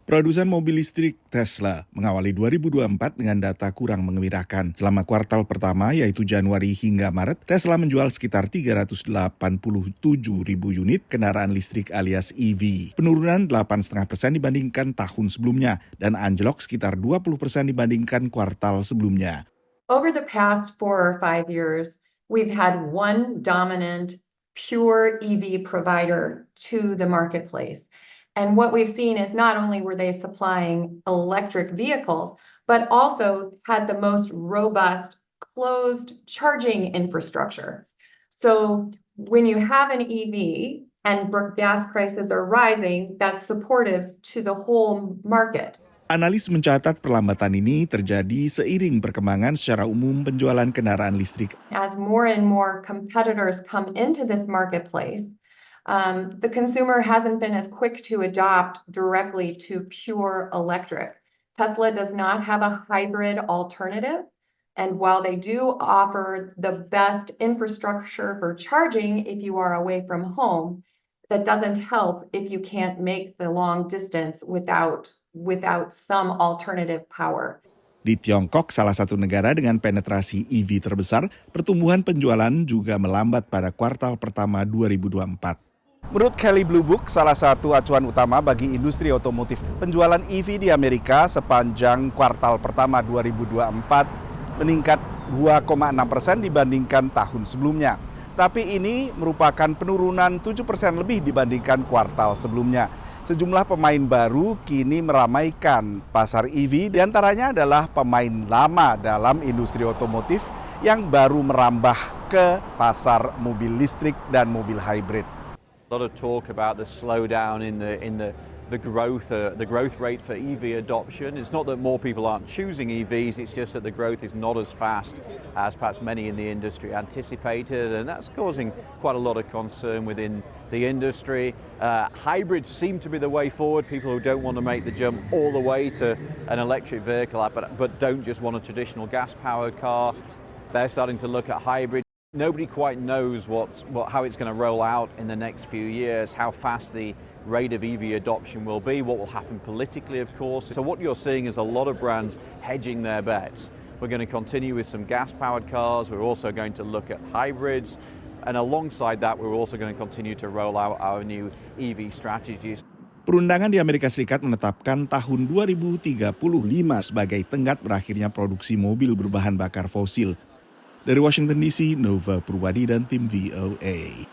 Produsen mobil listrik Tesla mengawali 2024 dengan data kurang mengembirakan. Selama kuartal pertama, yaitu Januari hingga Maret, Tesla menjual sekitar 387 ribu unit kendaraan listrik alias EV. Penurunan 8,5% dibandingkan tahun sebelumnya dan anjlok sekitar 20% dibandingkan kuartal sebelumnya. Over the past 4 or 5 years, we've had one dominant pure EV provider to the marketplace. And what we've seen is not only were they supplying electric vehicles, but also had the most robust closed charging infrastructure. So when you have an EV and gas prices are rising, that's supportive to the whole market. Analis mencatat perlambatan ini terjadi seiring perkembangan secara umum penjualan kendaraan listrik. As more and more competitors come into this marketplace, the consumer hasn't been as quick to adopt directly to pure electric. Tesla does not have a hybrid alternative. And while they do offer the best infrastructure for charging if you are away from home, that doesn't help if you can't make the long distance without some alternative power. Di Tiongkok, salah satu negara dengan penetrasi EV terbesar, pertumbuhan penjualan juga melambat pada kuartal pertama 2024. Menurut Kelley Blue Book, salah satu acuan utama bagi industri otomotif, penjualan EV di Amerika sepanjang kuartal pertama 2024 meningkat 2,6% dibandingkan tahun sebelumnya. Tapi ini merupakan penurunan 7% lebih dibandingkan kuartal sebelumnya. Sejumlah pemain baru kini meramaikan pasar EV, diantaranya adalah pemain lama dalam industri otomotif yang baru merambah ke pasar mobil listrik dan mobil hybrid. A lot of talk about the slowdown in the growth rate for EV adoption. It's not that more people aren't choosing EVs, it's just that the growth is not as fast as perhaps many in the industry anticipated, and that's causing quite a lot of concern within the industry. Hybrids seem to be the way forward. People who don't want to make the jump all the way to an electric vehicle, but don't just want a traditional gas-powered car, they're starting to look at hybrid. Nobody quite knows how it's going to roll out in the next few years, how fast the rate of EV adoption will be, what will happen politically, of course. So what you're seeing is a lot of brands hedging their bets. We're going to continue with some gas-powered cars. We're also going to look at hybrids. And alongside that, we're also going to continue to roll out our new EV strategies. Perundangan di Amerika Serikat menetapkan tahun 2035 sebagai tenggat berakhirnya produksi mobil berbahan bakar fosil. Dari Washington DC, Nova Purwadi dan tim VOA.